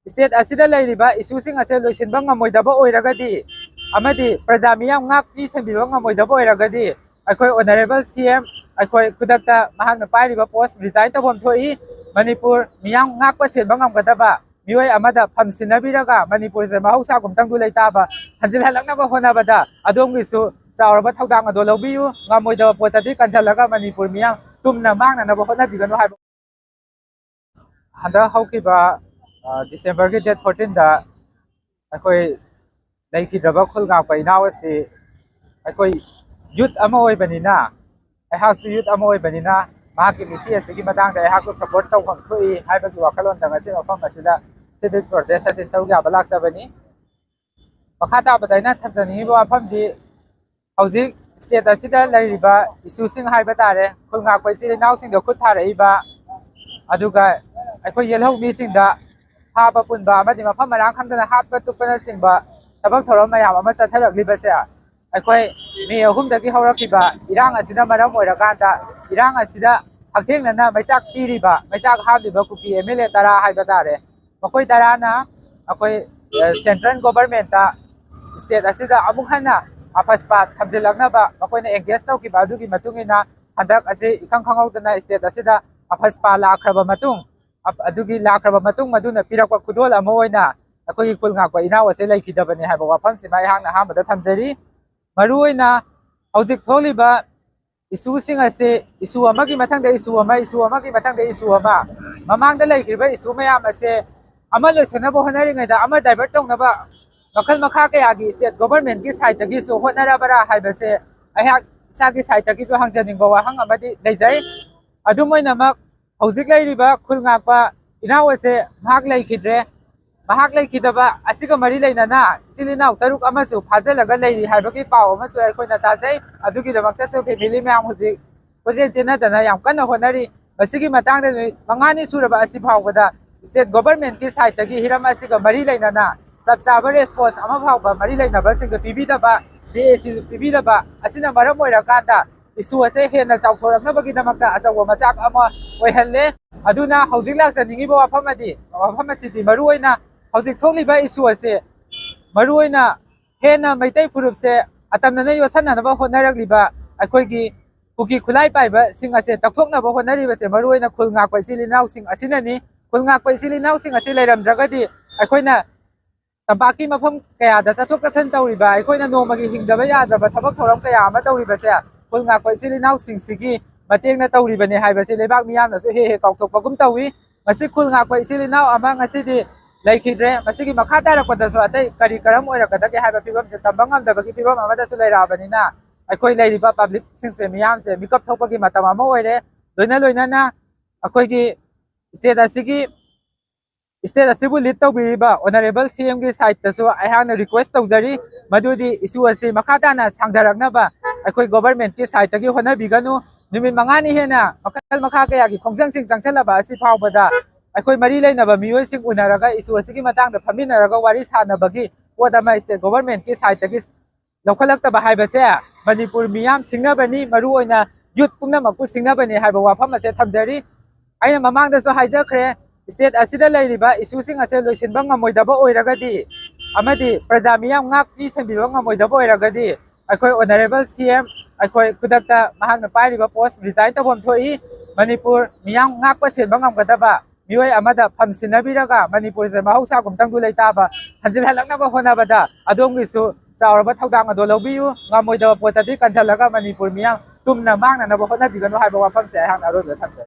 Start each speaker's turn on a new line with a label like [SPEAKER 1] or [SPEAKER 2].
[SPEAKER 1] State असिदा लेरिबा इशूसिंग असे लोइसिनबा ngमोइदबा ओइरगदि अमदि प्रजा मियाम ngakpi संबिबा ngमोइदबा ओइरगदि अखोय ऑनरेबल सीएम अखोय खुदकता महांगना पाइरिबा पोस्ट रिजाइन तबम थोई मणिपुर मियाम ngakpa सेनबा ngमगदबा मियोय अमदा फमसिनबिरगा मणिपुर से महौसा गुमतंगदु लेताबा हंजिल हलकनबा होनाबदा अदोंगिसु चावरबा थौदांग अदो लौबियु ngमोइदबा पोतदि कंजलगा मणिपुर मियाम तुमना मांगनानबा होनाबिगनु हाइबा हंदा हौकिबा December की date 14 दा अखोई लेखिद्रबा खुलगाप इनाव से अखोई youth अमा ओइबनिना अहासु youth अमा ओइबनिना माकी मिसी असिगी मतांग दा अहाको सपोर्ट तौफम थोई हाइबगी वाखलोन तंग असे मफम असिदा सिविक प्रोटेस्ट असे सौगा बलाक्सबनी मखाता बदाइना थजनी वाफम दि हौजिक स्टेट असिदा लैरिबा इशूसिंग हाइबा तारे खुलगाप इसिरि नाउसिंग द खुद थारइबा अदुगा अखोई येलहौ मिसिंग दा हाबा पुनबा अमदि मफम मरांग खंगना हाबा तुपना सिंबा तबक थोरम मयाम अमा चथरगलिबसे अखोई मे अहुमदगी हौरकिबा इरांग असिदा मरम ओइरकांदा इरांग असिदा हक्थेंगना मैचाक पीरिबा मैचाक हाबिबा कुकी एमएलए तरा हाइबा तारे मखोई तराना अखोई सेंट्रल गवर्नमेंट ता स्टेट असिदा अमुक हना अफस्पा थमजिलगनाबा मखोइना एंगेज तौकिबा अदुगी मतुंगिना हंदक असे इखंग खंगौदना स्टेट असिदा अफस्पा लाखरबा मतुंग अदुगी लाखरबा मतुंग मदुना पिरकवा खुदोल अमा ओइना अखोई कुलगाप इनाव असे लेखिदबने हाइबा वाफम सिमा इहांगना हामदा थमजरी मरु ओइना हौजिक थोलिबा इशूसिंग असे इशू अमागी मथंगदा इशू अमागी मथंगदा इशू अमा ममांगदा लेखिबा इशू मयाम असे अमा लोइसनबा होनरिङैदा अमा डाइवर्ट तौनबा मखल मखा कयागी स्टेट गवर्नमेंट की साइड तगी सो होनरबरा हाइबसे अहाक सागी साइड तगी सो हांजनिंगबा वाहंग अमदि लेजै अदुमोइनमक हौजिक लेरिबा खुलगापा इनाव असे महाक लेखिद्रे महाक लेखिदबा असिगा मरी लेनाना चिलिनाव तरुक अमसु फाजलगा लेरि हाइबगी पाव अमसु अखोइना ताजै अदुगी दमक्तसु फैमिली मैम हुजिक होजे जेनदना याम कन्ना होनरी असिगी मतांगदा मंगानी सुरबा असि फावबदा स्टेट गवर्नमेंट की साइड तगी हिरम असिगा मरी लेनाना सबचाबा रेस्पॉन्स अमा फावबा मरी लेनाबा सिंग पिबिदबा जेएसी पिबिदबा असिना मरम ओइरकांदा इशू असे हेना चाउथोरकनबगी दमक्ता अचौबा मचाक अमा ओइहल्ले अदुना हौजिक लाक्सनिंगिबा वाफम असिदि मरु ओइना हौजिक थोलिबा इशू असे मरु ओइना हेना मैतै फुरुपसे अतमनना योसननबा होनरगलिबा अखोइगी कुकी खुलाई पाइबा सिंग असे तखोकनबा होनरिबसे मरु ओइना खुलगाप इसिलिनाव सिंग असिननि खुलगाप इसिलिनाव सिंग असे लेरमद्रगदि अखोइना तंबाकी मफम कयादा चथोक चसन तौरिबा अखोइना नोमगी हिंगदबा याद्रबा थबक थोरम कया अमा तौरिबसे खुलगाप इसिलिनाव सिंगसिगी मतेंगना तौरिबने हाइबसे लेबाक मियामनसु हे काउथोकपगुम तौई मसि खुलगाप इसिलिनाव अमा ngasiदी लेखिद्रे मसिगी मखा तारकपदसु अतै करी करम ओइरकदगे हाइबा फिबमसे तंबंगमदबगी फिबम अमदसु लेराबनिना अखोइ लेरिबा पब्लिक सिंगसे मियामसे मिकअप थोपगी मतम अमा ओइरे लोइना अखोइगी स्टेट असिबु लीड तौबिरिबा ऑनरेबल सीएम की साइड तसु अहांगना रिक्वेस्ट तौजरी मदुदी इशू असे मखाताना सांगधरकनबा अखोइ गवर्नमेंट की साइड तगी होनबिगनु नुमित मंगानी हेना मखल मखा कयागी खोंजंगसिंग चंगसलबा असि फावबदा अखोइ मरी लेनबा मियोइसिंग उनरगा इशू असिगी मतांगदा फमिनरगा वारी सानबगी पोत अमा स्टेट गवर्नमेंट की साइड तगी लौखलक्तबा हाइबसे मणिपुर मियाम सिंगनबनी मरु ओइना यूथ पुंगनमकु सिंगनबनी हाइबा वाफम असे थमजरी आइना ममांगदसु हाइजखरे स्टेट असिदा लेरिबा इशूसिंग असे लोइसिनबा ngमोइदबा ओइरगदि अमदि प्रजा मियाम ngakpi संबिबा ngमोइदबा ओइरगदि अखोइ ऑनरेबल सीएम अखोइ खुदकता महांगना पाइरिबा पोस्ट रिजाइन तबम थोई मणिपुर मियाम ngakpa सेनबा ngमगदबा मियोय अमदा फमसिनबिरगा मणिपुर से महौसा गुमतंगदु लेताबा हंजिल हलकनबा होनाबदा अदोंगिसु चावरबा थौदांग अदो लौबियु ngमोइदबा पोतदि कंजलगा मणिपुर मियाम तुमना मांगनानबा होनाबिगनु हाइबा वाफमसे अहांगना अरोइबा थमजै।